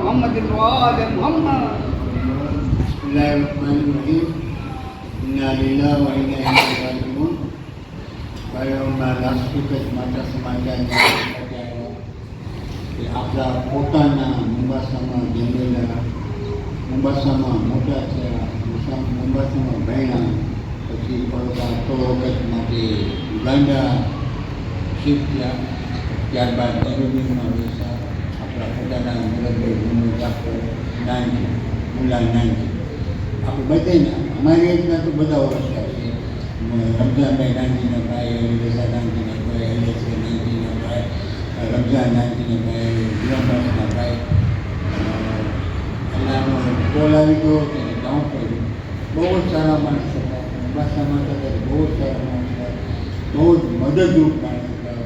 محمد وآل محمد. Bismillahirrahmanirrahim. Inna lillahi wa inna ilaihi raji'un. Bayangkan laksuk semata semacamnya આપણા પોતાના મુંબાસામાં જન્મેલા, મુંબાસામાં મોટા થયા, મુંબાસામાં ભણ્યા, પછી થોડો વખત માટે યુગાન્ડા શિફ્ટ થયા, ત્યારબાદ નેરોબીમાં બેસા આપણા પોતાના મુરબ્બી ડૉક્ટર નાનજી મુલ્લા નાનજી આપણે બધાને અમારી એજના તો બધા ઓળખતા છે. રમઝાનભાઈ નાનજીના ભાઈ, રઝા નાનજીના ભાઈ, એલએસએ નાનજીના ભાઈ, રમઝાન નાનજીના ભાઈ, ગુલામદાસના ભાઈ. અલ્લાહનો કોલ આવી ગયો તેને ગામ પડ્યું. બહુ જ સારા માણસ હતા, ભાષામાં હતા, બહુ જ સારા માણસ હતા, બહુ જ મદદરૂપ માણસ હતા,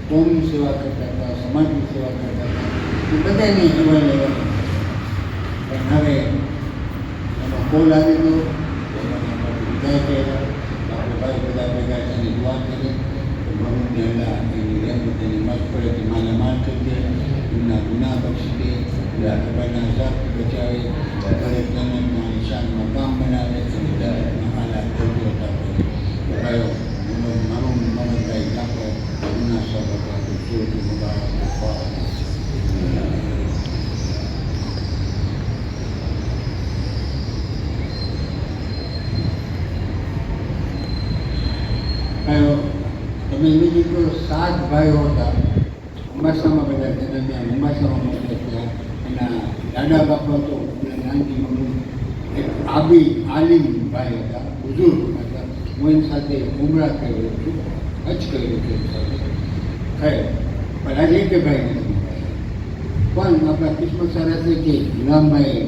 કોમની સેવા કરતા હતા, સમાજની સેવા કરતા હતા. એ બધાને જીવન લેવા પણ હવે એનો કોલ આવી ગયો, વિદાય કર્યા. આપણે ભાઈ બધા ભેગા થઈને દુઆ કરી ભગવાનને અલ્લાહ એની રહેમત એની મગફરત માલામાલ કરી દે, એમના ગુનાહ બક્ષી દે, એમના ખબરના હિસાબથી બચાવે, દરેક જન્મના નિશાનમાં કામ બનાવે, અને જન્મના હાલાત કરતા કરે. ભાઈઓ મારું મમદભાઈ ઠાકોર ગુના સબ હતા જોરથી મુબારક ભાઈઓ તમે એની દીકરો 7 ભાઈઓ હતા. અંબાસામાં બધા જન્મ્યા, અંબાસામાં મોટા થયા. એના દાદા બાપા તો નાનજી એક આલિમ ભાઈ હતા, બુઝુર્ગ હતા. હું એની સાથે ઉમરા કર્યો છું, હજ કર્યું છે ખરે, પણ આજે એક ભાઈ નથી. પણ આપણા કિસ્મત સારા છે કે ગુલામભાઈ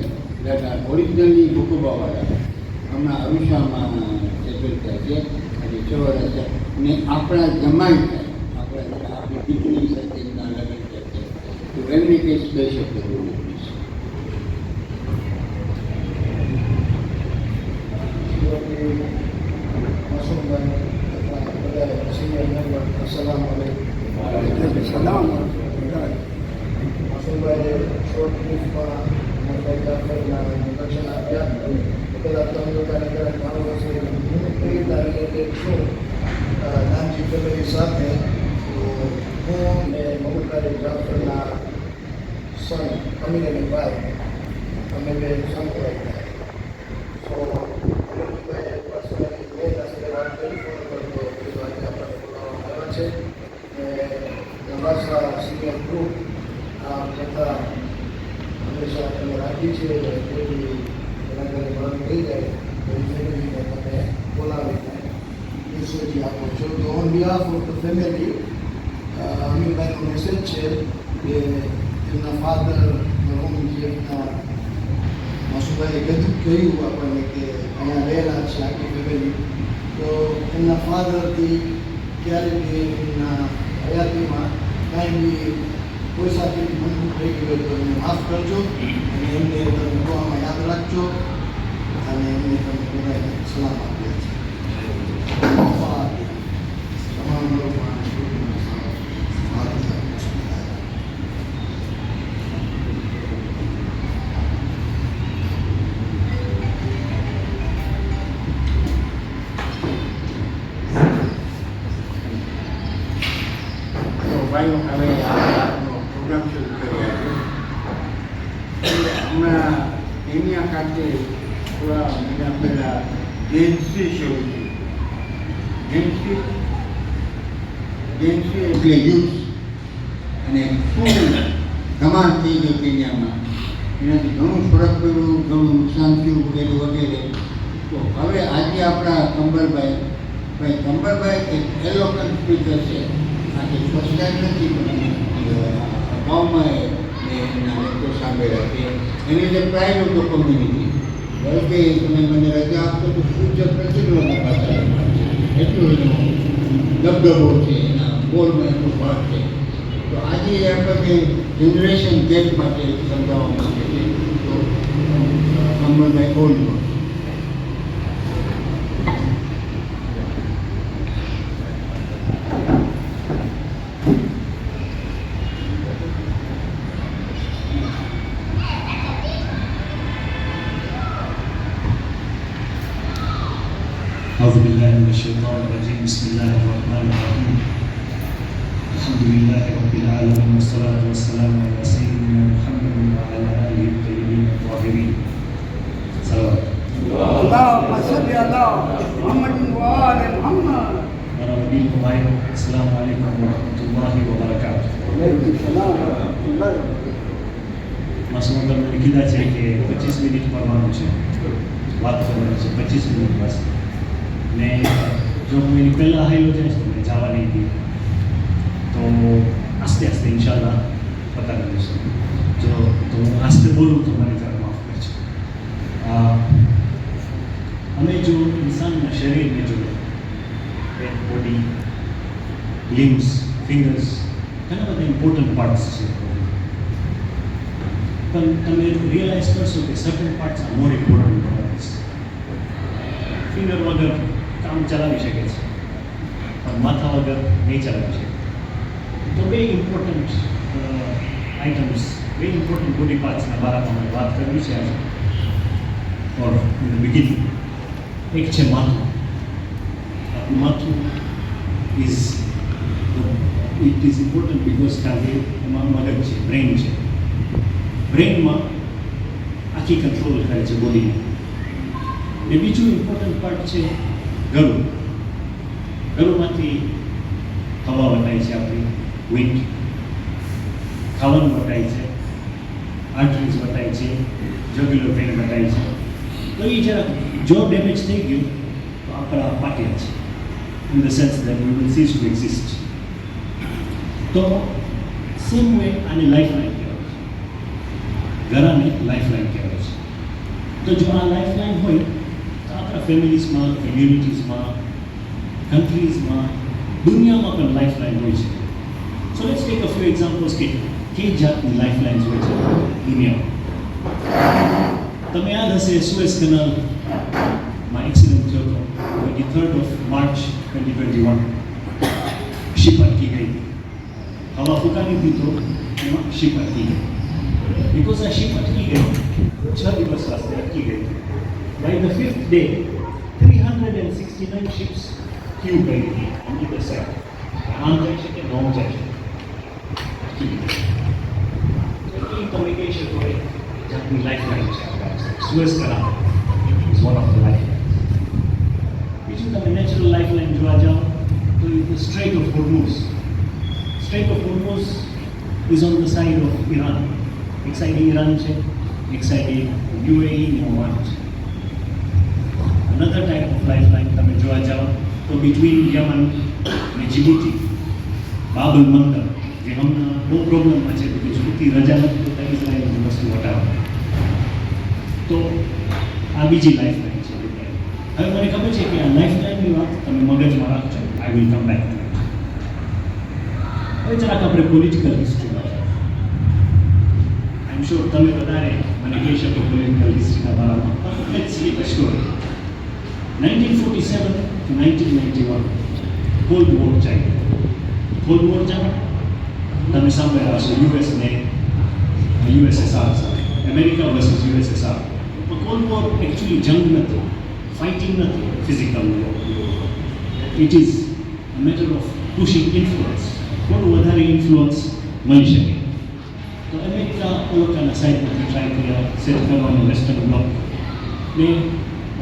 દાદા ઓરિજિનલી ભૂકુબાવાળા હમણાં અરુષામાં સેટલ થયા છે અને 6 વર્ષ ને આપણા જમાઈ થાય, આપણી દીકરી સાથે એમના લગ્ન થયા છે. તો એમને કંઈ સ્પેશિયલ કરવું નથી. માસુમભાઈએ શોર્ટ ટ્રીપમાં દક્ષિણ આપ્યા. બધા 3 લોકોને ઘરે મારો વર્ષે કઈ તારીખે છું નાનજી ફેમિલી સાથે. તો હું ને મમતાજી જાફરના સન અમીરની ભાઈ અમે બે સંકળાઈ ગયા. સો અમીરભાઈએ પર્સનલી મેં સાથે વાત કરી ફોન કરતો આજે આપણે બોલાવવામાં આવ્યા છે. નવાસા સિનિયર ગ્રુપ આ પ્રથા હંમેશા તમે રાખી છે. એવી એના ઘરે મરણ થઈ જાય એવી ફેમિલીને તમે બોલાવીને વિશ્વજી આપો છો. તો on behalf of the family અમીરભાઈનો મેસેજ છે કે એમના ફાધર મરહુમજી એમના માસુભાઈએ કહ્યું આપણને કે અહીંયા રહેલા છે આખી ફેમિલી. તો એમના ફાધરથી ક્યારે બી એમના હયાતીમાં કાંઈ બી કોઈ સાથે મનમુખ થઈ ગયું તો એમને માફ કરજો અને એમને તમે દુઆમાં યાદ રાખજો અને એમને તમે બધાને સલામ આપ્યા છે. તમામ લોકો ભાઈઓ હવે આપનો પ્રોગ્રામ શરૂ કર્યા છે. હમણાં એની ખાતે થોડા મહિના પહેલાં જેન્સી શરૂ થયું. જેન્સી એટલે યુથ અને ખૂબ ધમાલ થઈ ગયું કેન્યામાં. એનાથી ઘણું ફરક પડ્યું, ઘણું નુકસાન થયું વગેરે વગેરે. તો હવે આજે આપણા કંબરભાઈ એક એલોકન્ટ સ્પીકર છે. આજે ફર્સ્ટ ટાઈમ નથી પણ ગામમાં એના લેક્ચર સાંભળ્યા છે. એની જે પ્રાઇડ ઓફ ધ કોમ્યુનિટી કે તમે મને રજા આપશો તો ફ્યુચર પ્રેસિડન્ટ પાછા એટલું એનો દબદબો છે, એના બોલમાં એટલું ભાગ છે. તો આજે આપણે જનરેશન ગેપ માટે સમજાવવા માંગે છે. તો કંબરભાઈ old أعوذ بالله من الشيطان الرجيم بسم الله الرحمن الرحيم الحمد لله رب العالمين والصلاة والسلام على سيدنا محمد وعلى آله الطيبين الطاهرين صلوات اللهم صل على محمد وآل محمد. Para pendengar pemain, Assalamualaikum warahmatullahi wabarakatuh. Waalaikumsalam. માસુમ તમને કીધા છે કે 25 મિનિટ કરવાનું છે, વાત કરવાની છે 25 મિનિટ બસ. ને જો હું એની પહેલાં હાઈલો જઈશ તો મને જવા નહીં દે, તો આસ્તે આસ્તે ઇન્શાલ્લાહ પતાવી દઈશું. જો તો હું આસ્તે બોલું તો મને જરા માફ કરજો. અમે જો ઇન્સાનના શરીરને જો head, body, limbs, fingers, ઘણા બધા ઇમ્પોર્ટન્ટ પાર્ટ્સ છે. પણ તમે રિયલાઇઝ કરશો કે certain parts are more important for us. Finger વગર કામ ચલાવી શકે છે, પણ માથા વગર નહીં ચલાવી શકે. તો બે ઇમ્પોર્ટન્ટ આઇટમ્સ, બે ઇમ્પોર્ટન્ટ બોડી પાર્ટ્સના બારામાં અમે વાત કરવી છે આજે. ઓર ઇન ધ બિગિનિંગ એક છે માથું. માથું is it is important because કારણ કે એમાં મગજ છે, બ્રેઇન છે. બ્રેઇનમાં આખી કંટ્રોલ કરે છે બોડીને. એ બીજું ઇમ્પોર્ટન્ટ પાર્ટ છે ગળું. ગળુંમાંથી હવા વટાય છે, આપણી વિન્ડ, ખાવાનું વટાય છે, આર્ટરીઝ વટાય છે, જગ્યુલર વેન વટાય છે. તો એ જરાક જો ડેમેજ થઈ ગયું તો આપણા પાટ્યા છે, in the sense that we will cease to exist. તો સેમ વે આને લાઈફલાઇન કહેવાય છે, ગળાને લાઈફલાઇન કહેવાય છે. તો જો આ લાઈફલાઇન હોય તો આપણા ફેમિલીઝમાં, કમ્યુનિટીઝમાં, કન્ટ્રીઝમાં, દુનિયામાં પણ લાઈફલાઇન હોય છે. So let's take a few examples કે કઈ જાતની લાઈફલાઇન્સ હોય છે દુનિયામાં. તમે યાદ હશે સુએઝ કેનાલમાં એક્સિડન્ટ થયો હતો 23rd of March 2021. શિપ અટકી ગઈ, હવા ફૂંકાની હતી તો એમાં શિપ અટકી ગઈ. બિકોઝ આ શિપ અટકી ગઈ 6 દિવસ વાસ્તે અટકી ગઈ. By the 5th day 369 ships queue કરી હતી ઓન ઈધર સાઇડ. આમ જાય છે કે નોમ જાય છે, અટકી ગઈ. એ તમે કહી શકો એ જાતની લાઈફલાઇન છે. Suez canal is one of the lifeline. બીજું તમે નેચરલ લાઈફલાઇન જોવા જાઓ તો strait of Hormuz. Strait of Hormuz is on the side of Iran. એક સાઈડે ઈરાન છે, એક સાઈડે યુએઈ ને ઓમાન છે. અનધર ટાઈપ ઓફ લાઈફલાઇન તમે જોવા જાઓ તો બિટવીન યમન અને જીબુટી, બાબલ મંદર, જે હમણાં બહુ પ્રોબ્લેમમાં છે કે છૂટી રજા નથી તો ઇઝરાયલની વસ્તુ હટાવો. તો આ બીજી લાઈફલાઇન છે. હવે મને ખબર છે કે આ લાઈફલાઇનની વાત તમે મગજમાં રાખજો. I will come back. હવે જરાક આપણે પોલિટિકલ હિસ્ટ્રીમાં આઈ એમ શ્યોર તમે વધારે મને કહી શકો પોલિટિકલ હિસ્ટ્રીના બારામાં. Let's see the story. 1947 to 1991 cold war ચાલ્યો. કોલ્ડ વોર જાણો તમે સાંભળ્યા હશો, યુએસ ને યુએસએસઆર સાથે, અમેરિકા વર્સિસ યુએસએસઆર. પણ કોલ્ડ વોર એકચ્યુઅલી જંગ નથી, fighting નથી, physical war. It is a matter of pushing influence. કોનું વધારે ઇન્ફ્લુઅન્સ મળી શકે. તો અમેરિકા અલોકાના સાઈડમાંથી ટ્રાય કર્યા સેટ કરવાનો વેસ્ટર્ન બ્લોક, ને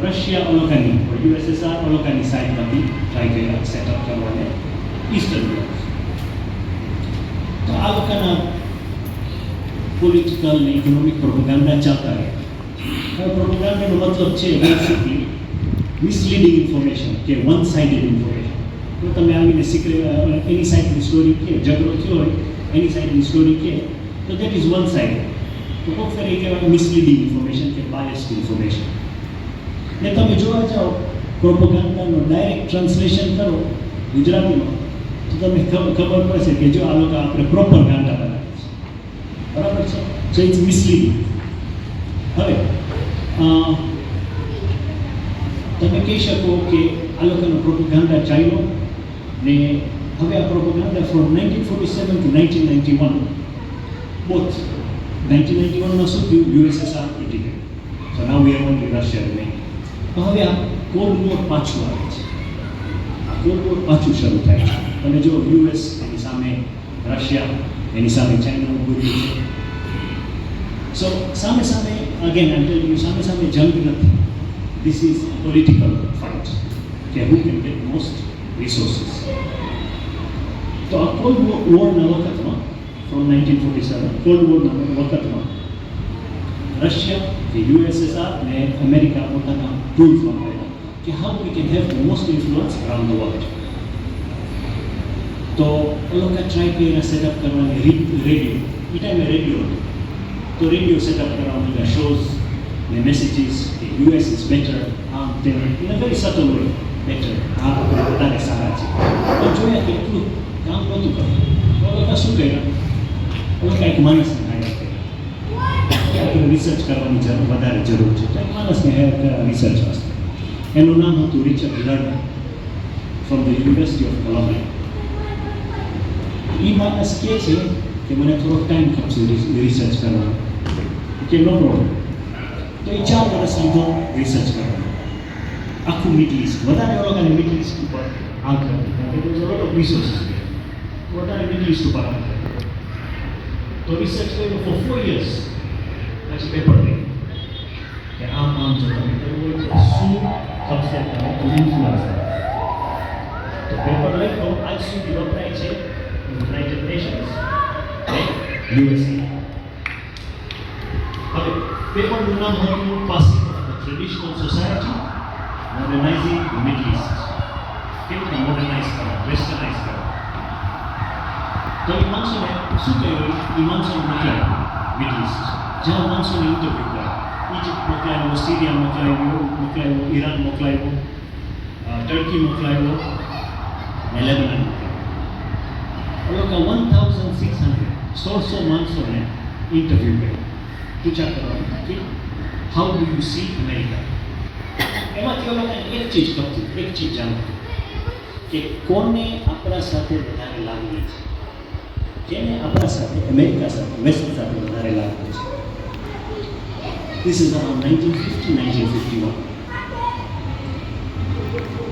રશિયા અલોકાની યુએસએસઆર અલોકાની સાઈડમાંથી ટ્રાય કર્યા સેટઅપ કરવાને ઈસ્ટર્ન બ્લોક. તો આ લોકોના પોલિટિકલ ને ઇકોનોમિક પ્રોપોગેન્ડા ચાલતા રહ્યા. હવે પ્રોપોગેન્ડાનો મતલબ છે બેસિકલી મિસલીડિંગ ઇન્ફોર્મેશન કે વન સાઇડેડ ઇન્ફોર્મેશન. તો તમે આવીને એની સાઈડની સ્ટોરી કહે, ઝઘડો થયો હોય એની સાઈડની સ્ટોરી કહે તો દેટ ઇઝ વન સાઇડ. તો કોક ફેર એ કહેવાય મિસલીડિંગ ઇન્ફોર્મેશન કે બાયસ્ડ ઇન્ફોર્મેશન. ને તમે જોવા જાઓ પ્રોપોગેન્ડાનો ડાયરેક્ટ ટ્રાન્સલેશન કરો ગુજરાતીમાં તો તમને ખબર પડશે કે જો આ લોકો આપણે પ્રોપર ગાંડા બનાવે છે, બરાબર છે. So it's misleading. હવે તમે કહી શકો કે આ લોકોનો પ્રોપોગેન્ડા ચાલ્યો ને હવે આ પ્રોપોગેન્ડા ફ્રોમ 1947 to 1991 બોથ 1991માં શું થયું, યુએસએસઆર તૂટી ગયું. સો નાઉ વી હેવ ઓનલી રશિયા રિમેઇનિંગ. તો હવે આ કોલ્ડ વોર પાછું આવે છે. આ કોલ્ડ વોર પાછું શરૂ થાય છે. તમે જો યુએસ એની સામે રશિયા, એની સામે ચાઇના ઊભું રહ્યું છે. સો સામે સામે અગેન આઈ ટેલ યુ, સામે સામે જંગ નથી. ધીસ ઇઝ પોલિટિકલ ફાઇટ કે who can get most resources. તો આ કોલ્ડ વોરના વખતમાં ફ્રોમ 1947 કોલ્ડ વોરના વખતમાં રશિયા, the USSR ને અમેરિકા પોતાના ટૂલ્સ વાપર્યા કે how we can have the most influence around the world. તો એ લોકો ટ્રાય કરીને સેટઅપ કરવાની રેડિયો, એ ટાઈમે રેડિયો હતો, તો રેડિયો સેટઅપ કરવાનું બધા શોઝ ને મેસેજીસ કે યુએસ ઇઝ બેટર, આમ તેમ in a very subtle way, better, હા આપણે વધારે સારા છે. તો જોયા કે એટલું કામ નહોતું કરતું. તો લોકો શું કર્યા, એ લોકો એક માણસને હાયર કર્યા, આપણે રિસર્ચ કરવાની વધારે જરૂર છે, તો એક માણસને હાયર કર્યા રિસર્ચ વાસ્તે. એનું નામ હતું Richard Lerner from the university of Columbia. એ માણસ કહે છે કે મને થોડો ટાઈમ ખપશે રિસર્ચ કરવાનો, કે નો પ્રોબ્લેમ. તો એ 4 વર્ષ લીધો રિસર્ચ કરવાનો, આખું મિડલ ઇસ્ટ, વધારે લોકોને મિડલ ઇસ્ટ ઉપર આંખ હતી, કારણ કે લોટ ઓફ રિસોર્સિસ વધારે મિડલ ઇસ્ટ ઉપર આંખ હતી. તો રિસર્ચ કર્યું ફોર 4 years, પછી પેપર લઈ કે આમ જો તમે કરવું હોય તો શું ખપશે તમે ઇન્ફ્લુઅન્સ. તો પેપર લઈ તો આજ સુધી વપરાય છે યુનાઇટેડ નેશન્સ અને યુએસએ. હવે પેપરનું નામ હતું passing of the traditional society modernising the Middle East. કેવી રીતે મોડર્નાઇઝ કરવા, વેસ્ટર્નાઇઝ કરવા. તો એ માણસોને શું કહ્યું, એ માણસોને મોકલાવ્યું મિડલ ઇસ્ટ, જ્યાં માણસોને ઇન્ટરવ્યૂ કર્યા. ઇજિપ્ત મોકલાવ્યો, સિરિયા મોકલાવ્યો, ઈરાન મોકલાવ્યો, ટર્કી મોકલાવ્યો ને લેબનાન મોકલાવ્યો. એ લોકો 1600 માણસોને ઇન્ટરવ્યૂ કર્યા, પૂછા કરવાનું કે how do you C America. એમાંથી એ લોકોને એક ચીજ ગમતી, એક ચીજ જાણતી કે કોને આપણા સાથે વધારે લાગણી છે, જેને આપણા સાથે અમેરિકા સાથે વેસ્ટ સાથે વધારે લાગણી છે. This is around 1950-1951.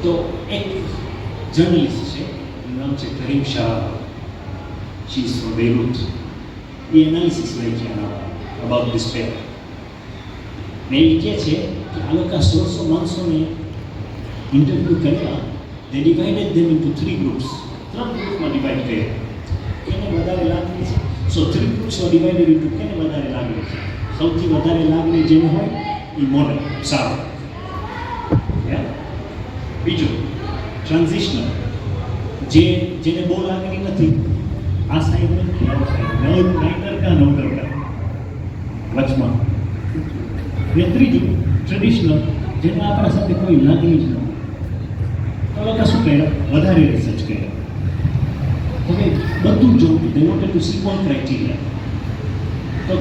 તો એક જર્નલિસ્ટ છે, એનું નામ છે Karim Shah, she is from Beirut. A analysis લઈ છે અબાઉટ ધીસ પેપર. ને એ કહે છે કે આ લોકો 1600 માણસોને ઇન્ટરવ્યૂ કર્યા, they divided them into 3 groups. 3 ગ્રુપમાં ડિવાઈડ કર્યા, કેને વધારે લાગણી છે. સો 3 groups were divided into કેને વધારે લાગણી છે. સૌથી વધારે લાગણી જેને હોય એ મોડલ સારો. બીજું ટ્રાન્ઝિશનલ, જેને બહુ લાગણી નથી, આ સાઈડ નથી, આ સાઈડ નાઈટર કા નવદર કા વચમાં. ને ત્રીજું ટ્રેડિશનલ, જેને આપણા સાથે કોઈ લાગણી જ નથી. તો લોકો શું કર્યા, વધારે રિસર્ચ કર્યા. હવે બધું જોવું, they wanted to see all criteria. તો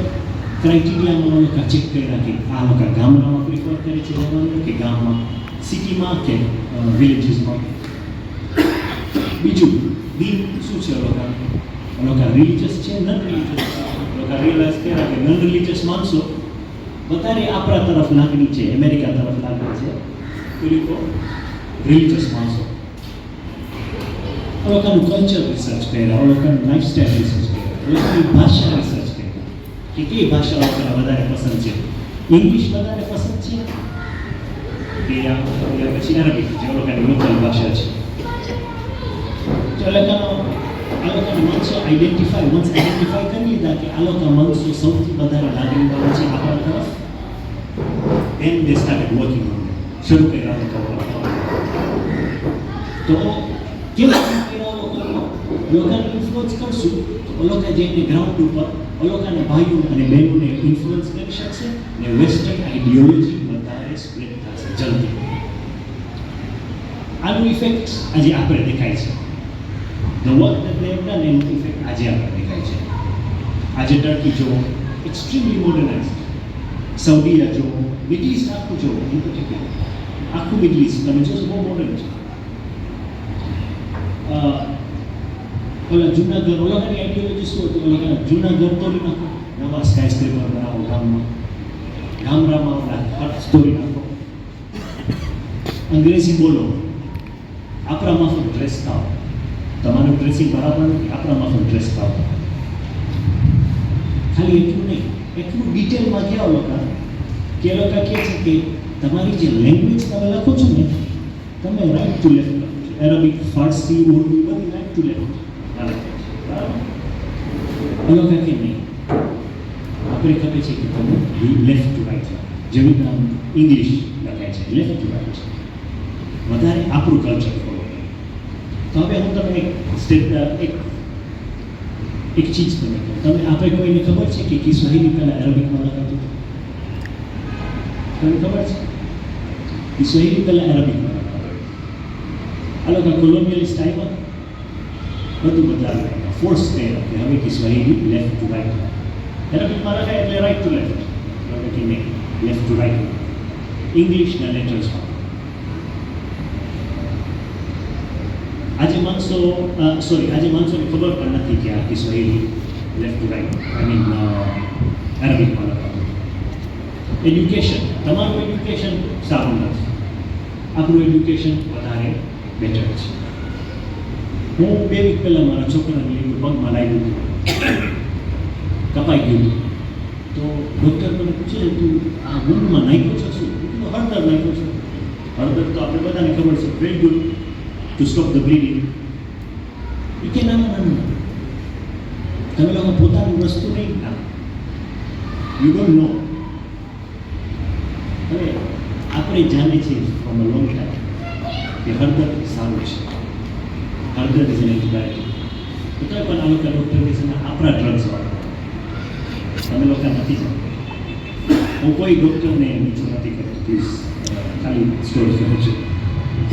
ક્રાઇટેરિયામાં લોકો ચેક કર્યા કે આ લોકો ગામડામાં પ્રિફર કરે છે રહેવાનું કે ગામમાં, સિટીમાં કે વિલેજીસમાં. બીજું દિન શું છે, લોકો રિલિજિયસ છે, નન રિલિજિયસ. લોકો રિયલાઇઝ કર્યા કે નન રિલિજિયસ માણસો વધારે આપણા તરફ લાગણી છે, અમેરિકા તરફ લાગણી છે, તો લોકો રિલિજિયસ માણસો. લોકોનું કલ્ચર રિસર્ચ કર્યા, લોકોનું લાઈફસ્ટાઈલ રિસર્ચ કર્યા, લોકોની ભાષા રિસર્ચ કે કઈ ભાષા લોકોને વધારે પસંદ છે. ઇંગ્લિશ વધારે પસંદ છે કે પછી અરબી, જે લોકોની લોકલ ભાષા છે. તો આ લોકોના માણસો આઈડેન્ટિફાઈ કરી લીધા કે આ લોકો માણસો સૌથી વધારે લાગણીવાળા છે આપણા તરફ. then they started working on them. શરૂ કર્યા લોકો. તો કેવું કર્યા લોકોને ઇન્ફ્લુઅન્સ કરશું તો લોકો જઈને ગ્રાઉન્ડ ઉપર લોકોને ભાઈઓ અને બહેનોને ઇન્ફ્લુઅન્સ કરી શકશે ને વેસ્ટર્ન આઈડિયોલોજી વધારે સ્પ્રેડ થશે જલ્દી. આનું ઇફેક્ટ આજે આપણે દેખાય છે. The work that they have done, એનું ઇફેક્ટ આજે આપણે દેખાય છે. આજે ટર્કી જુઓ, એક્સ્ટ્રીમલી મોડર્નાઇઝડ. સાઉદીયા જુઓ, મિડલ ઇસ્ટ આખું જુઓ, ઇન પર્ટિક્યુલર આખું મિડલ ઇસ્ટ તમે જોશો બહુ મોડર્ન છે. ઓલા જૂના ઘર, ઓલાની આઈડિયોલોજી શું હતું, ઓલા જૂના ઘર તોડી નાખો, નવા સ્કાય સ્ક્રેપર બનાવો ગામમાં, ગામડામાં ઓલા હટ તોડી નાખો. અંગ્રેજી બોલો, આપણા માફક ડ્રેસ થાવ, તમારું ડ્રેસિંગ બરાબર નથી, આપણા માફક ડ્રેસ થાવ. ખાલી એટલું નહીં, એટલું ડિટેલમાં કહેવા લોકો કે એ લોકો કહે છે કે તમારી જે લેંગ્વેજ તમે લખો છો ને, તમે રાઈટ ટુ લેફ્ટ લખો છો. એરબિક, ફારસી, ઉર્દુ બધી રાઈટ ટુ લેફ્ટ બરાબર. એ લોકો કે નહીં, આપણે ખબર છે કે તમે લેફ્ટ ટુ રાઈટ લખો. જેવી રીતે ઇંગ્લિશ લખાય છે લેફ્ટ ટુ રાઈટ, વધારે આપણું કલ્ચર ફોલો કરે. તો હવે હું તમને એક ચીજ તમને કહું. તમે આપણે કોઈને ખબર છે કે કિસ્વાહિલી પહેલાં અરબિકમાં લખાતું હતું? તમને ખબર છે? કિસ્વાહિલી પહેલાં અરબિકમાં લખાતું. આ લોકો કોલોનિયલિસ્ટ આવ્યા, બધું બદલાવ્યું, ફોર્સ કર્યા કે હવે કિસ્વાહિલી લેફ્ટ ટુ રાઈટ. અરબિકમાં લખાય એટલે રાઈટ ટુ લેફ્ટ, એટલે કે નહીં લેફ્ટ ટુ રાઈટ. ઇંગ્લિશના લેટર્સમાં આજે માણસોને ખબર પણ નથી કે આ કિસ્વાહિલી લેફ્ટ ટુ રાઈટ અરબિકમાં લખાતું. એજ્યુકેશન, તમારું એજ્યુકેશન સારું નથી, આપણું એજ્યુકેશન વધારે બેટર છે. હું 2 વીક પહેલાં મારા છોકરાને લઈને પગમાં લાગ્યું હતું, કપાઈ ગયું હતું. તો ડૉક્ટર મને પૂછે તું આ ઊંઘમાં નાખ્યો છો શું? હળદર નાખ્યો છો. હળદર તો આપણે બધાને ખબર છે, very good to stop the bleeding. એ કે ના, તમે લોકો પોતાની વસ્તુ નહીં ના, યુ ડોન્ટ નો. હવે આપણે જાણીએ છીએ ફ્રોમ અ લોંગ ટાઈમ કે હળદર સારું છે, હળદર ઇઝ એન એન્ટીબાયોટિક. તો કંઈ પણ આ લોકો ડૉક્ટર કહે છે આપણા ડ્રગ્સ વાળા, તમે લોકો નથી જાણતા. હું કોઈ ડૉક્ટરને નીચું નથી કરતો, પ્લીઝ, ખાલી સ્ટોરી કહું છું.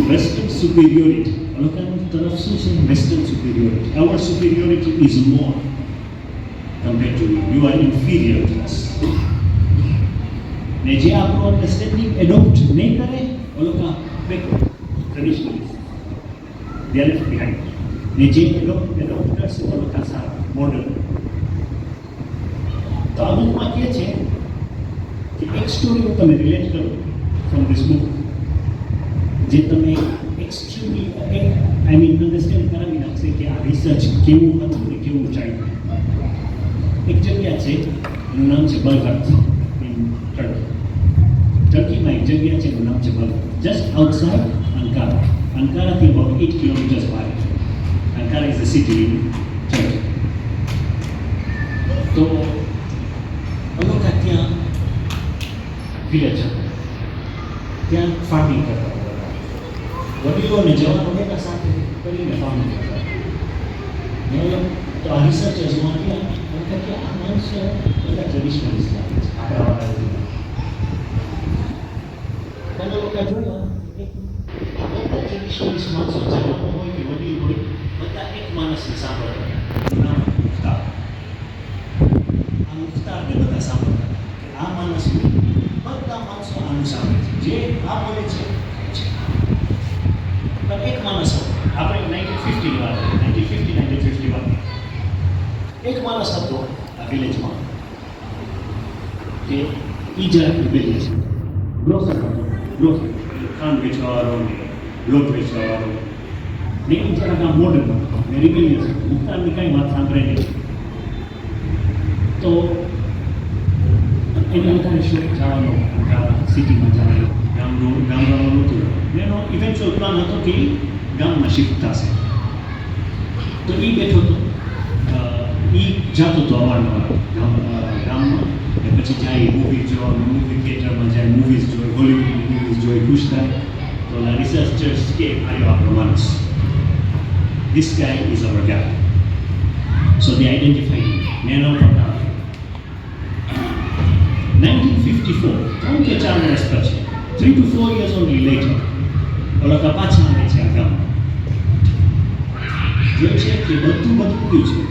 વેસ્ટર્ન સુપિરિયોરિટી, લોકોની તરફ શું છે? Western superiority. Our superiority is more compare to you are inferior to us. ને જે આપણું અન્ડરસ્ટેન્ડિંગ એડોપ્ટ નહીં કરે, એ લોકો backward traditionalist, they are left behind. ને જે એડોપ્ટ કરશે એ લોકો સારા મોડર્ન. તો આ બુકમાં કહે છે કે એક સ્ટોરી હું તમે રિલેટ કરો ફ્રોમ ધીસ બુક, જે તમે એક્સ્ટ્રીમલી અન્ડરસ્ટેન્ડ કરાવી નાખશે કે આ રિસર્ચ કેવું હતું ને કેવું ચાલ્યું. એક જગ્યા છે, એનું નામ છે બલગર્થ ઇન ટર્કી. ટર્કીમાં એક જગ્યા છે, એનું નામ છે બલગર્થ, જસ્ટ આઉટસાઇડ અંકારા. અંકારાથી અબાઉટ 8 કિલોમીટર્સ બહાર. Ankara is a city in Turkey. તો લોકો ત્યાં વિલેજ હતા, ત્યાં ફાર્મિંગ કરતા હતા. વડીલો અને જવાનો બધા સાથે કરીને ફાર્મિંગ કરતા હતા. તો આ રિસર્ચર્સમાં કે આ માણસો બધા ટ્રેડિશનલિસ્ટ લાગે છે, આપણા વાળા તમે લોકો જોયા બધા ટ્રેડિશનલિસ્ટ માણસો, જવાનો હોય કે વડીલ હોય, બધા એક માણસને સાંભળતા. નામ મુખ્તાર. આ મુખ્તારને બધા સાંભળતા કે આ માણસ બધા માણસો આનું સાંભળે છે, જે આ બોલે છે. પણ એક માણસ હતો, આપણે 1950 વાત, 1951 એક માણસ હતો આ વિલેજમાં કે એ જરાક રિબેલિયસ હતો. ગ્રોસર હતો, ગ્રોસર ખાંડ વેચવાવાળો ને લોટ વેચવાવાળો ને, એ જરાક આ મોડર્ન હતો ને રિબેલિયસ હતો. મુખ્તારની કાંઈ વાત સાંભળે નહીં. તો એને વધારે શોખ જવાનો, સિટીમાં જવાનો, ગામડામાં નહોતું. એનો ઇવેન્ચ્યુઅલ પ્લાન હતો કે ગામમાં શિફ્ટ થશે. તો એ બેઠો હતો, એ જતો હતો અવારનવાર ગામમાં, ને પછી જાય મૂવી જોવાનું, મૂવી થિયેટરમાં જાય, મૂવીઝ જોઈ, હોલિવૂડની મૂવીઝ જોઈ, ખુશ થાય. તો રિસર્ચર્સ કે આવ્યો આપણો માણસ, this guys is our guys. So they identified him. Man of 1954, 3 કે 4 વર્ષ પછી, 3 to 4 years only later, લોકો પાછા આવે છે આ ગામમાં. જે છે કે બધું ગયું છે.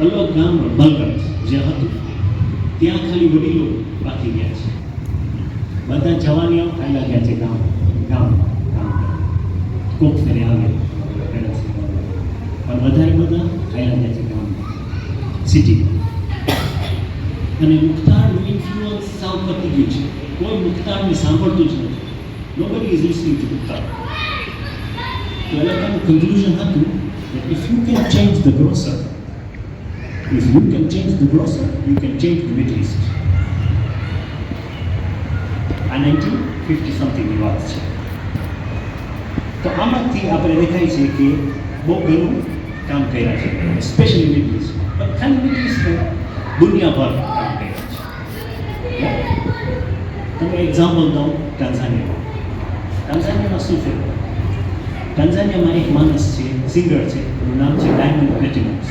અલગ ગામ બલગર્થ જે હતું, ત્યાં ખાલી વડીલો બાકી ગયા છે. બધા જવાનીઓ ખાયલા ગયા છે ગામ કોક ફેરે આવે, પણ વધારે બધા ખાયલા ગયા છે ગામમાં, સિટીમાં. અને મુખ્તારનું ઇન્ફ્લુઅન્સ સાવ પતી ગયું છે. કોઈ મુખ્તારને સાંભળતું જ નથી. Nobody is listening to Uttar. તો એ લોકોનું કન્ક્લુઝન હતું that if you can change the grocer, if you can change the grocer, you can change the Middle East. આ 1950 સમથિંગની વાત છે. તો આમાંથી આપણે દેખાય છે કે બહુ ઘણું કામ કર્યા છે, સ્પેશિયલી મિડલ ઇસ્ટમાં. પણ ખાલી મિડલ ઇસ્ટમાં દુનિયાભર કામ કર્યા છે. તમે એક્ઝામ્પલ દઉં ટાન્ઝાનિયામાં શું છે? ટાન્ઝાનિયામાં એક માણસ છે, સિંગર છે, એનું નામ છે diamond પ્લેટિનમ્સ.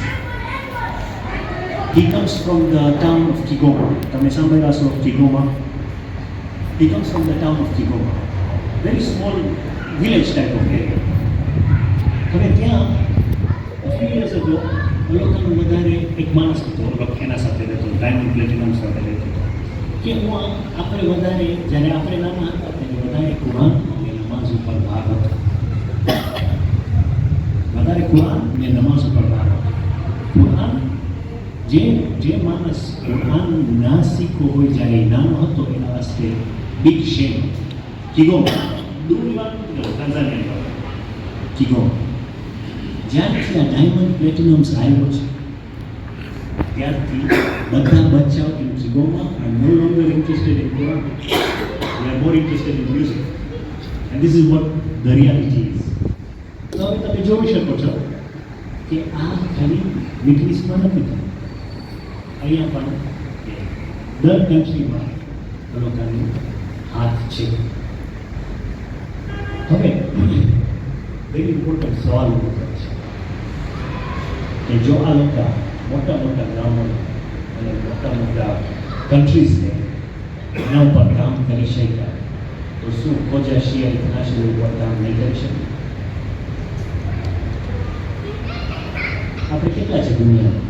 He comes from the town of Kigoma. તમે સાંભળ્યા છો Kigoma? He comes from the town of Kigoma. Very small village type of area. હવે ત્યાં a few years ago લોકોનું વધારે એક માણસ હતો, એના સાથે રહેતો, ડાયમંડ પ્લેટિનમ સાથે રહેતો કે હું આપણે વધારે જ્યારે આપણે નાના હતા ત્યારે વધારે કુરાન અને નમાઝ ઉપર ભાર હતો. વધારે કુરાન અને નમાઝ ઉપર ભાર હતો. કુરાન જે માણસ કુરાન ના શીખવો હોય જ્યારે નાનો હતો એના વાસ્તે બિગ શેમ. કિગોમા દૂરની વાત ટાન્ઝાનિયા કિગોમા જ્યારથી આ ડાયમંડ પ્લેટિનમ્સ આવ્યો છે ત્યારથી બધા બચ્ચાઓ in Kigoma are no longer interested in Quran. They are more interested in music. And this is what the reality is. તો હવે તમે જોઈ શકો છો કે આ ખાલી મિડલ ઇસ્ટમાં નથી થતું, અહીંયા પણ દર કન્ટ્રીમાં લોકોનો હાથ છે. હવે વેરી ઇમ્પોર્ટન્ટ સવાલ ઉભો કરે છે કે જો આ લોકો મોટા મોટા ગ્રામો અને મોટા મોટા કન્ટ્રીઝને એના ઉપર કામ કરી શક્યા તો શું ખોજા શિયા ઇન્ટરનેશનલ ઉપર કામ નહીં કરી શકે? આપણે કેટલા છે દુનિયામાં?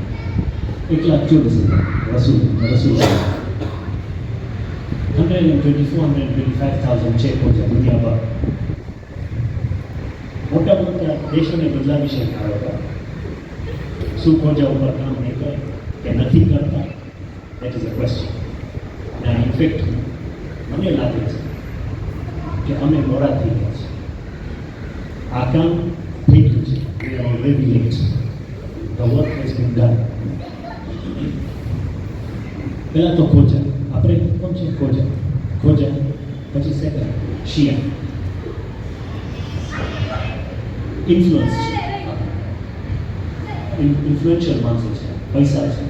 1,24,000 રસૂલ 125,000 છે ખોજા દુનિયાભર. મોટા મોટા દેશોને બદલાવી શકાય હતા. શું ખોજા ઉપર કામ નહીં કરે કે નથી કરતા? That is a question. ના ઇન્ફેક્ટ મને લાગે છે કે અમે મોડા થઈ ગયા છે. આ કામ થઈ ગયું છે. We are already late. The work has been done. પહેલાં તો ખોજા, આપણે કોણ છે? ખોજા પછી સેકન્ડ શિયા ઇન્ફ્લુઅન્સ છે, ઇન્ફ્લુએન્શિયલ માણસો છે, પૈસા છે.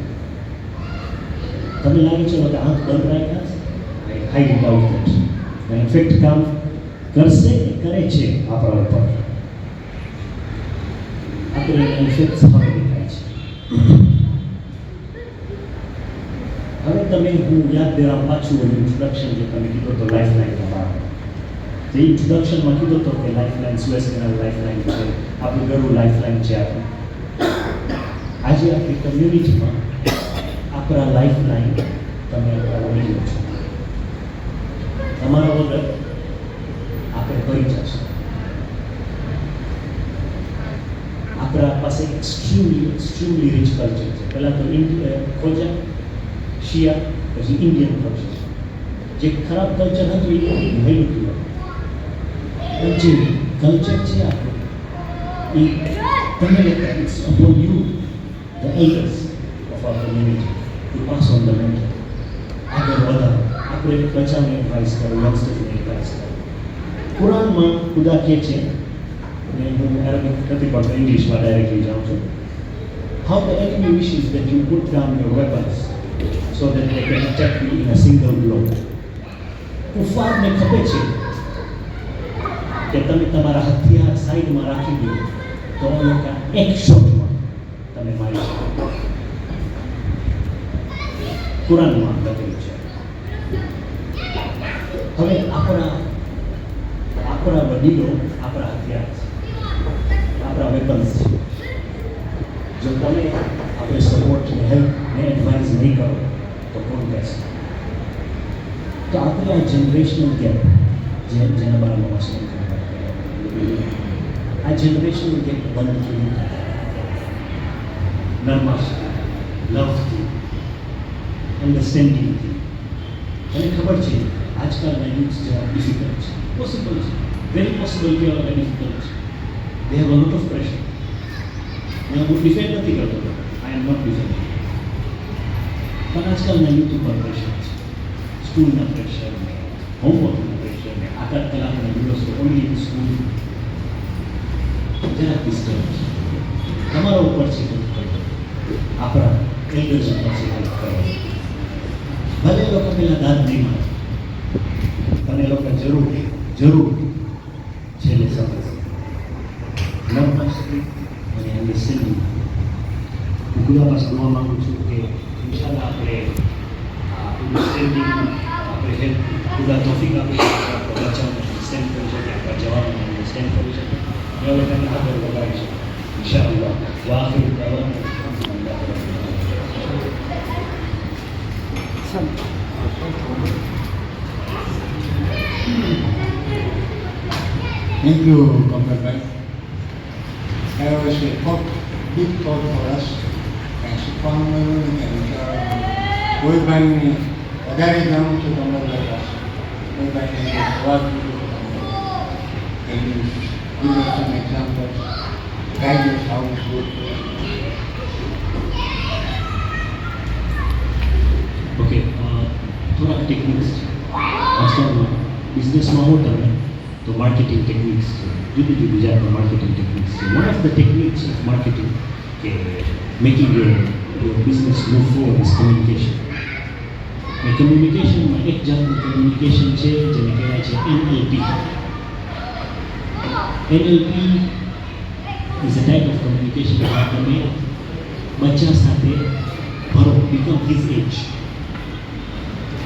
તમને લાગે છે કે હાથ બંધ રાખ્યા છે? High doubt that. ઇન્ફેક્ટ કામ કરશે કે કરે છે આપણા ઉપર આપણે ઇન્ફેક્ટ હવે દેખાય છે. હવે તમે હું યાદ દેવા પાછું ઇન્ટ્રોડક્શન જે તમે કીધો તો લાઈફલાઈનના બાદ જે ઇન્ટ્રોડક્શનમાં કીધો હતો કે લાઈફલાઈન સુએઝ કેનાલ લાઈફલાઈન છે, આપણું ઘરનું લાઈફલાઈન છે. આપણે આજે આપણી કમ્યુનિટીમાં આપણા લાઈફલાઈન તમે આપણા વડીલો છો. તમારા વગર આપણે કરી જશું. આપણા પાસે એક્સ્ટ્રીમલી રીચ કલ્ચર છે. પહેલાં તો ખોજા શિયા પછી ઇન્ડિયન કલ્ચર. જે ખરાબ કલ્ચર હતું એ વહેલું કહેવાય. જે કલ્ચર છે આપણું એ તમે it's upon you the elders of our community to pass on the matter. આગળ વધારો આપણે બચાવને એડવાઇસ કરો, યંગસ્ટર્સને એડવાઇસ કરો. કુરાનમાં ખુદા કહે છે, અને હું એરેબિક નથી પડતો, ઇંગ્લિશમાં ડાયરેક્ટલી જાઉં છું. How the enemy wishes that you put down your weapons so that they can attack you in a single blow. કુફારને ખબર છે કે તમે તમારા હથિયાર સાઈડમાં રાખી દો તો લોકો એક શોટમાં તમે મારી શકો. કુરાનમાં લખેલું છે. હવે આપણા વડીલો આપણા હથિયાર છે, આપણા વેપન્સ છે. જો તમે આપણે સપોર્ટ ને હેલ્પ ને એડવાઇસ નહીં કરો તો કોણ કહેશે? તો આપણે આ જનરેશનલ ગેપ જેના બારામાં વાંચન આ જનરેશનલ ગેપ બંધ કેવી થાય? નર્મસથી, લવથી, અન્ડરસ્ટેન્ડિંગથી. મને ખબર છે આજકાલના યુથ જવા ડિફિકલ્ટ છે, પોસિબલ છે, વેરી પોસિબલ કહેવાય ડિફિકલ્ટ છે. They have a lot of pressure. મેં હું ડિફેન્ડ નથી કરતો, આઈ એમ નોટ ડિફેન્ડ, પણ આજકાલના યુથ ઉપર પ્રેશર છે, સ્કૂલના પ્રેશર ને હોમવર્કના પ્રેશર ને 8 કલાકના દિવસો ઓનલી સ્કૂલ જરા ડિસ્ટર્બ છે. તમારા ઉપર છે કંઈક કરતો, આપણા એલ્ડર્સ ઉપર છે કંઈક કરો. ભલે એ લોકો પેલા દાદ નહીં માને, પણ એ લોકો જરૂર છેલ્લે સમજ લર્ન કરી અને અન્ડરસ્ટેન્ડિંગ. હું ખુદામાં સમજવા માગું છું કે ઇન્શાલ્લાહ આપણે આ અન્ડરસ્ટેન્ડિંગ આપણે હેલ્પ ખુદા તોફીક આપી શકીએ, આપણા બચ્ચાઓને અન્ડરસ્ટેન્ડ કરી શકીએ, આપણા જવાનોને અન્ડરસ્ટેન્ડ કરી શકીએ, એ હવે તેને આગળ વધારી શકીએ ઇન્શાલ્લાહ. વાખિર દાવાના Thank you, Comrade. That was a big thought for us. And શીખવાનું એવું નથી, કોઈ ભાઈને વધારે જાણવું છે તો અમારી પાસે, કોઈ ભાઈને સવાલ give us some examples, guide us how to do it. Okay, થોડા ટેકનિક્સ છે. આજકાલ બિઝનેસમાં હું તમે તો માર્કેટિંગ ટેકનિક્સ છે, જુદી જુદી જાતના માર્કેટિંગ ટેકનિક્સ છે. One of the techniques of marketing કે making your business move forward is communication. એ કમ્યુનિકેશનમાં એક જાતનું કમ્યુનિકેશન છે જેને કહેવાય છે NLP. NLP is a type of communication. તમે બચ્ચા સાથે ભરો, become his age,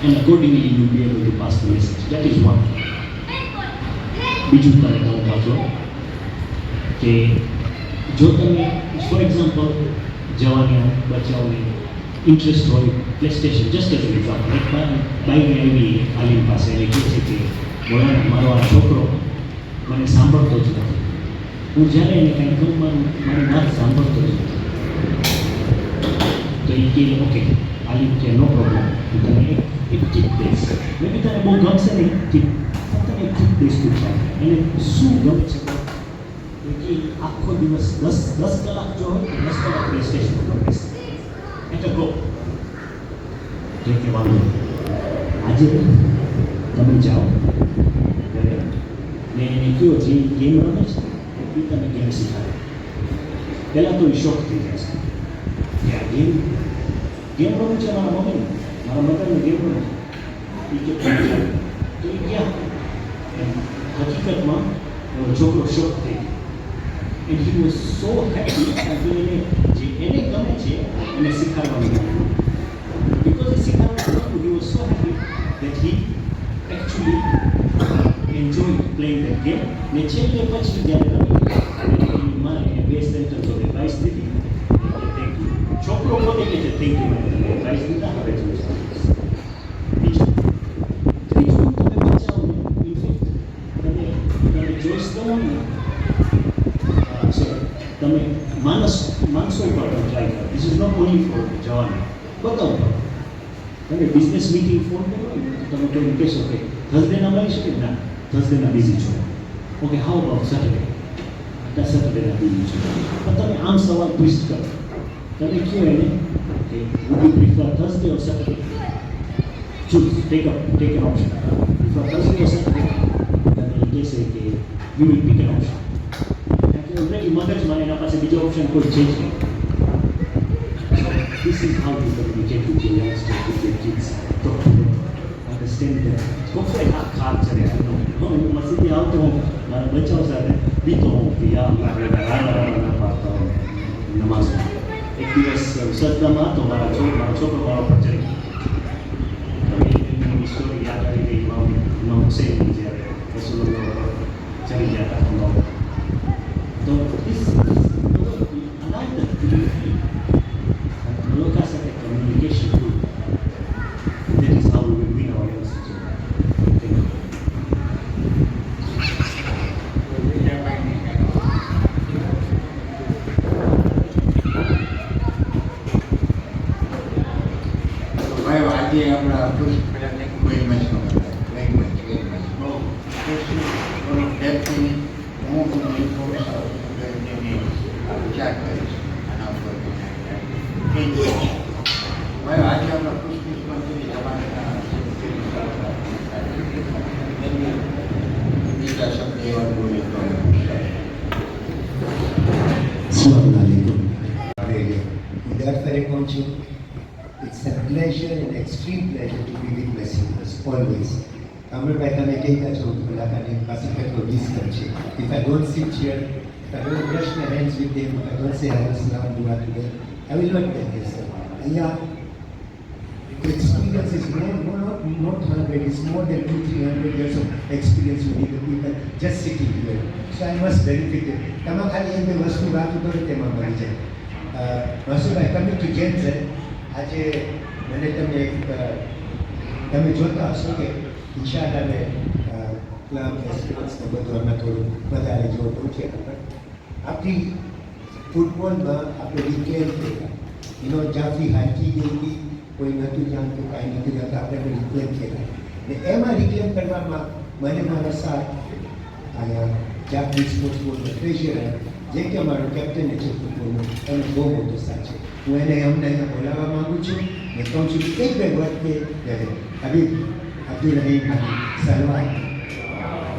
and accordingly you will be able to pass the message. That is one. બીજું તમે કહું પાછો કે જો તમે ફોર એક્ઝામ્પલ જવાના બચ્ચાઓને ઇન્ટરેસ્ટ હોય પ્લેસ્ટેશન, જસ્ટ એઝ એક્ઝામ્પલ, એક બાઈને આવી આલિમ પાસે અને કહે છે કે બોલાના મારો આ છોકરો મને સાંભળતો જ નથી, હું જ્યારે એને કાંઈ કહું મારી વાત સાંભળતો જ નથી. તો એ કહે ઓકે આલિમ કે નો પ્રોબ્લેમ, હું તને એક ચીપ દઈશ, મેં બી તને બહુ ગમશે નહીં ચીપ, તને એક ચીપ દઈશ તું ચાલ. એને શું ગમે છે કે આખો દિવસ 10 કલાક જો હોય તો 10 કલાક પ્લે સ્ટેશન પર બેસે એટલે ગો કે વાંધો આજે તમે જાઓ ઘરે ને એને કહો જે ગેમ રમે છે એ તમે ગેમ શીખાડો. પહેલાં તો એ શોખ થઈ જશે કે આ ગેમ રમે છે મારા મમ્મીને, મારા મદરને ગેમ રમે છે એ કે તો એ ક્યાં હકીકતમાં છોકરો શોખ થઈ ગયો. And he was so happy કે એને ગમે છે એને શીખવાડવાનું. Because he શીખવાડવાનું, he was so happy that he actually enjoyed playing that game. ને છેલ્લે પછી જ્યારે રમી મારે બે સેન્ટેન્સ ઓફ એડવાઇસ દીધી કે થેન્ક યુ. છોકરો પોતે કહે છે થેન્ક યુ, મને તમે એડવાઇસ દીધા, હવે જોઈશ. બીજું ત્રીજું, તમે બચાવોને ઇનફેક્ટ તમે જોઈશ દો ને, તમે માણસો ઉપર પણ ટ્રાય કરો. This is not only for જવાના, બધા ઉપર. તમે બિઝનેસ મીટિંગ ફોન કરો ને તો તમે કોઈને કહેશો કે થર્સડેના મળી શકે, ના થર્સડેના બિઝી છો. ઓકે હાઉ અબાઉટ સેટરડે, ના સેટરડેના બિઝી છો. પણ તમે આમ સવાલ ટ્વિસ્ટ કરો, તમે કહો એને કે would you prefer Thursday or Saturday, choose take an option. Prefer Thursday or Saturday, તમે એ કહેશે કે you will pick an option. Already મગજમાં એના પાસે બીજો ઓપ્શન કોઈ છે જ નહીં. This is how you communicate with your youngsters, with your kids. Talk to them, understand them. Hopefully not ખાસ છે હું મસ્જિદે આવતો હોઉં મારા બચ્ચાઓ સાથે બીતો હોઉં કે રાણા પાડતા હોઉં નમાઝમાં. એક દિવસ સજદામાં હતો, મારો છોકરો મારો પર ચડી ગયો. એની સ્ટોરી યાદ આવી ગઈ. ઇમામ હુસૈનની જ્યારે રસૂલુલ્લાહ ચડી ગયા હતા Ahmedabad. So this allow them to be free. Maloka said a communication tool. That is how we will win our youngsters. Thank you. ભાઈ આજે આપણા પુરુષ પહેલાં કોઈ મેચમાં Assalamualaikum. Radio. Therefore, I want you, it's a pleasure, an extreme pleasure to be with messengers, always. Amrulbhai, તમે કહેતા છો મુલાકાતની પાસે કેટલો મિસ કરશે. If I don't sit here, if I don't brush my hands with them, if I don't say hello, salam, dua to them, I will not get this. Yeah, the experience is not 100, it's more than 200-300 years of experience with the people just sitting here. So I must benefit it. તમે ખાલી એમ બે વસ્તુ વાત કરો તેમાં મળી જાય. મસુભાઈ, coming to જેન્સન, આજે મને તમે જોતા હશો કે ઇન્શાલ્લાહ મેં ક્લબ એસ્પિરન્સને બધું અમે થોડું વધારે જોતું છે. આપણી ફૂટબોલમાં આપણે રિકેલ થયેલા જાફી હાકી ગઈ હતી, કોઈ નહોતું જાણતું, કાંઈ નહોતું જાણતું, આપણે રિક્લેમ થયેલા. ને એમાં રિક્લેમ કરવામાં મને મારા સાથ અહીંયા જાપાનીઝ સ્પોર્ટ્સ બોર્ડનો ટ્રેઝરર, જે કે અમારો કેપ્ટન છે ફૂટબોલનો, એનો બહુ મોટો સાથ છે. હું એને અમને અહીંયા બોલાવવા માગું છું ને કહું છું કે એક બે વર્ડ કે હબીબ અબ્દુલ રહીમ સલવાન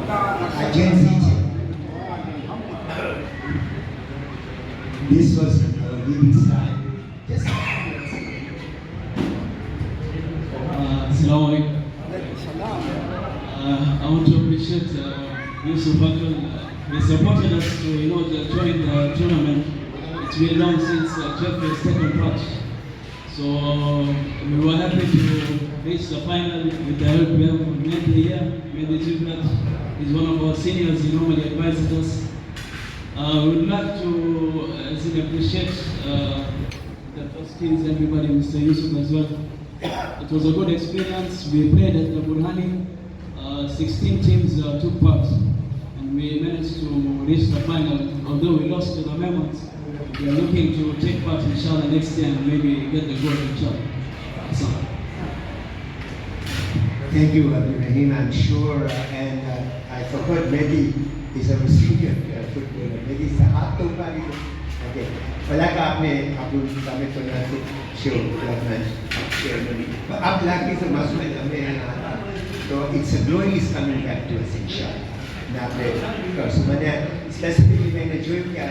આ જેન્સી છે. This was our living style. Just Assalamualaikum. I want to appreciate Yusuf Bakr. He supported us to, join the tournament. It's been long since Jeffrey's second part. So we were happy to reach the final with the help of Mehdi here. Mehdi Jibrat is one of our seniors. He normally advises us. We would like to appreciate the trustees, everybody, Mr. Yusuf as well. It was a good experience. We played at the Burhani. 16 teams took part, and we managed to reach the final. Although we lost to the Mammoths, we are looking to take part, inshallah, next year and maybe get the gold, inshallah. So. thank you, Abdul Rahim. I'm sure, and I forgot Mehdi is a senior footballer. Mehdi is a hard to carry. Okay. Palaka आपने सामने तो यहाँ से show करना ceremony. But अब लाके से मासूम हमें तो it's a glory is coming back to us inshallah. ना आपने because मैंने specifically मैंने जो क्या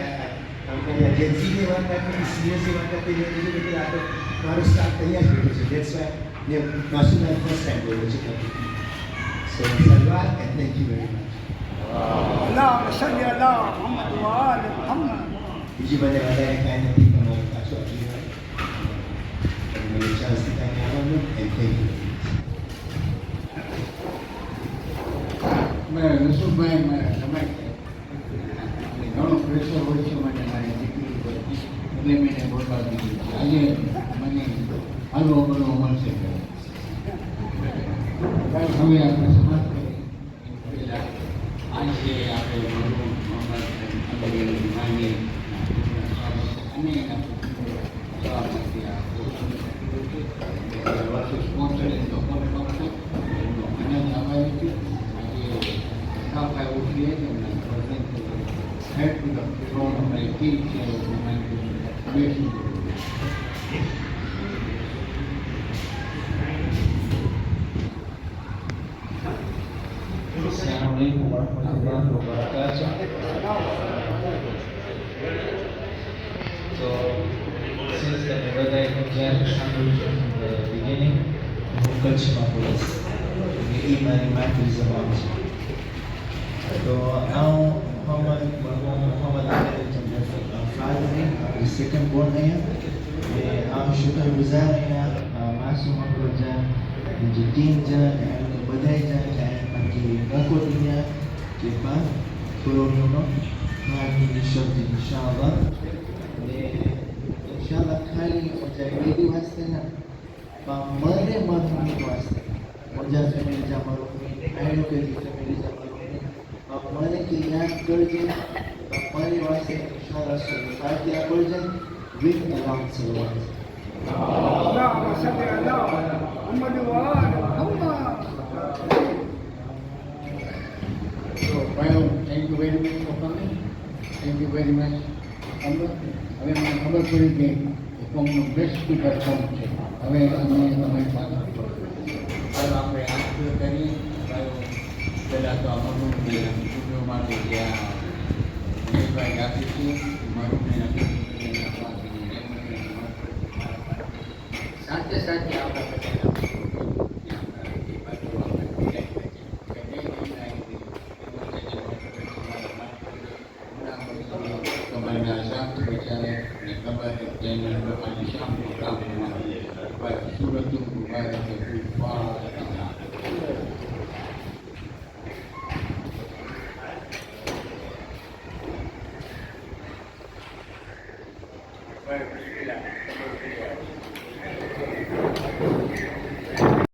हमने एजेंसी ने बात करते हैं, सीनियर से बात करते हैं, जो भी आता है हमारे स्टाफ तैयार हो गए. That's why ये मासूम है first time बोले चुका. So salawat and thank you very much. اللهم صل على محمد وآل محمد. બીજી બધે વધારે કાંઈ નથી, તમારું પાછું આપી હોય મને ચાન્સ દીધાને આવવાનું એન્ડ થેન્ક યુ. મેં રસુભાઈ મારા સમય ઘણો પ્રેશર હોય છે મને મારી દીકરી પર, એટલે મેં એને બોલાવી દીધી. આજે મને હલવો બળવો મળશે. હવે આપણે સમાજ કરીએ પહેલાં આજે આપણે માનીએ અને વર્ષે સ્પોન્સર તો પણ ફક્ત આનંદ આવે છે. આજે સાફાઈ ઉઠીએ કે head to the front of my team છે best. Assalamualaikum warahmatullahi wabarakatuh. So, since the brother Jan from the beginning, Kachma Police, the Imani matters about. So now, Muhammad father, the second born here, I'm Shukar Rizal here, Masum Abdul Jan, Jadin Jan, and Badai Jan, and Gako Dunia, Japan, Kurono, Nani Nishad, inshallah. इंशाल्लाह खाली मेरी वास्ते ना मरे मरने वास्ते मजा family जा मारो आयनो के फैमिली जा मारो मरे की याद कर जे मरे वास्ते इंशाल्लाह से फातिहा पढ़ जाए with allowance सलवात. اللهم صل على محمد وآل محمد. So, well, thank you very much for coming. Thank you very much. હવે મને ખબર પડી કે કોમનું બેસ્ટ સ્પીકર કોણ છે. હવે અમે તમારી પાસે હવે આપણે આ કરીએ. પહેલાં તો અમારું સ્ટુડિયો માટે જ્યાં પ્રાઇઝ આપીશું મારું મેં આપીશું